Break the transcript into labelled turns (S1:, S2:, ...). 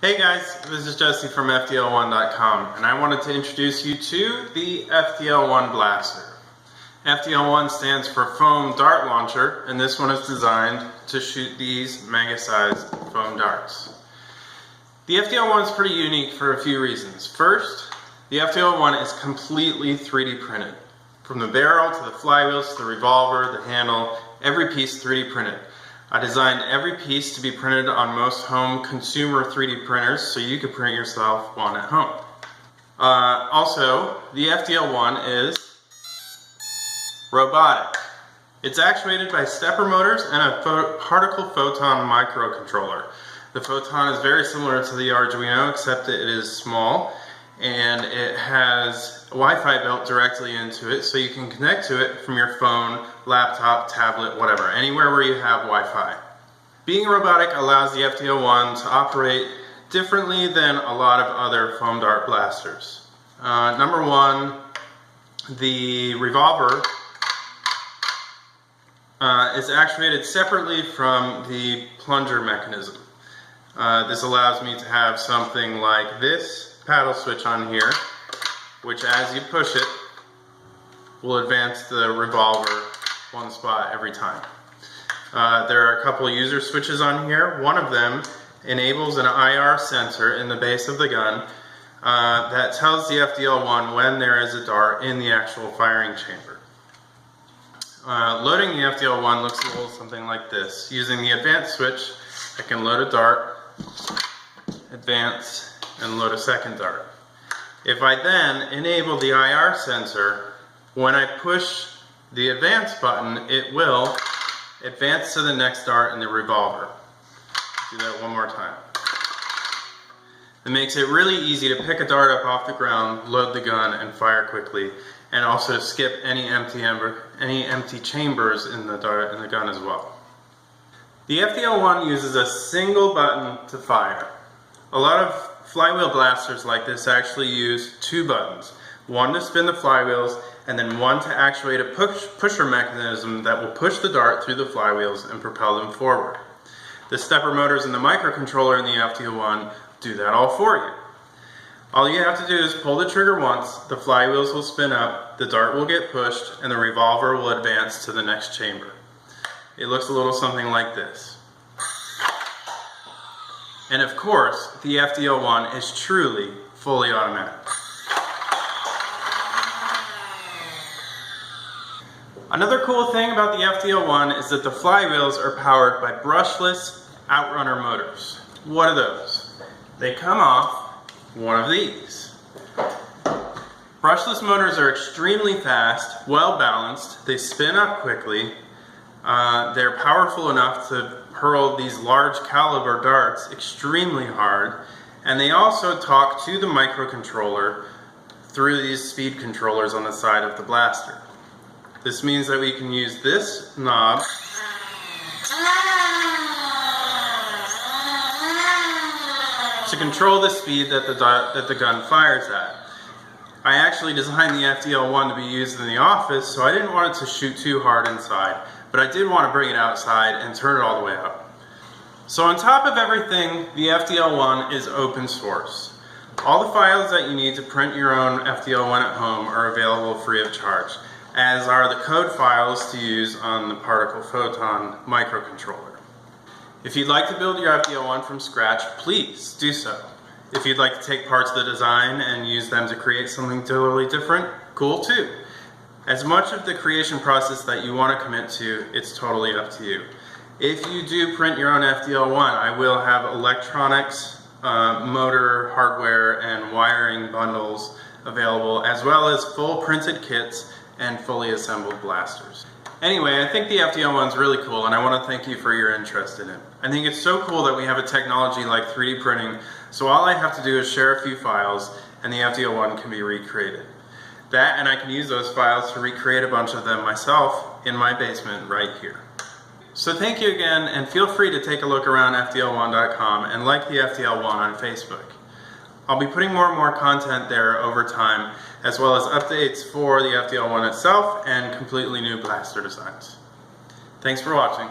S1: Hey guys, this is Jesse from FDL-1.com, and I wanted to introduce you to the FDL-1 blaster. FDL-1 stands for Foam Dart Launcher, and this one is designed to shoot these mega-sized foam darts. The FDL-1 is pretty unique for a few reasons. First, the FDL-1 is completely 3D printed. From the barrel to the flywheels to the revolver, the handle, every piece 3D printed. I designed every piece to be printed on most home consumer 3D printers so you could print yourself one at home. Also, the FDL-1 is robotic. It's actuated by stepper motors and a particle photon microcontroller. The photon is very similar to the Arduino, except that it is small and it has Wi-Fi built directly into it, so you can connect to it from your phone, laptop, tablet, whatever, anywhere where you have Wi-Fi. Being robotic allows the FDL-1 to operate differently than a lot of other foam dart blasters. Number one, the revolver is actuated separately from the plunger mechanism. This allows me to have something like this paddle switch on here, which as you push it will advance the revolver one spot every time. There are a couple user switches on here. One of them enables an IR sensor in the base of the gun that tells the FDL-1 when there is a dart in the actual firing chamber. Loading the FDL-1 looks a little something like this. Using the advance switch, I can load a dart, advance, and load a second dart. If I then enable the IR sensor, when I push the advance button, it will advance to the next dart in the revolver. Do that one more time. It makes it really easy to pick a dart up off the ground, load the gun, and fire quickly, and also to skip any empty chambers in the gun as well. The FDL-1 uses a single button to fire. A lot of flywheel blasters like this actually use two buttons. One to spin the flywheels, and then one to actuate a pusher mechanism that will push the dart through the flywheels and propel them forward. The stepper motors and the microcontroller in the FDL-1 do that all for you. All you have to do is pull the trigger once, the flywheels will spin up, the dart will get pushed, and the revolver will advance to the next chamber. It looks a little something like this. And of course, the FDL-1 is truly fully automatic. Another cool thing about the FDL-1 is that the flywheels are powered by brushless outrunner motors. What are those? They come off one of these. Brushless motors are extremely fast, well balanced, they spin up quickly, they're powerful enough to hurl these large caliber darts extremely hard, and they also talk to the microcontroller through these speed controllers on the side of the blaster. This means that we can use this knob to control the speed that the gun fires at. I actually designed the FDL-1 to be used in the office, so I didn't want it to shoot too hard inside, but I did want to bring it outside and turn it all the way up. So on top of everything, the FDL-1 is open source. All the files that you need to print your own FDL-1 at home are available free of charge, as are the code files to use on the particle photon microcontroller. If you'd like to build your FDL-1 from scratch, please do so. If you'd like to take parts of the design and use them to create something totally different, cool too. As much of the creation process that you want to commit to, it's totally up to you. If you do print your own FDL-1, I will have electronics, motor, hardware, and wiring bundles available, as well as full printed kits and fully assembled blasters. Anyway, I think the FDL-1 is really cool, and I want to thank you for your interest in it. I think it's so cool that we have a technology like 3D printing, so all I have to do is share a few files, and the FDL-1 can be recreated. That, and I can use those files to recreate a bunch of them myself in my basement right here. So thank you again, and feel free to take a look around FDL-1.com and like the FDL-1 on Facebook. I'll be putting more and more content there over time, as well as updates for the FDL-1 itself and completely new blaster designs. Thanks for watching.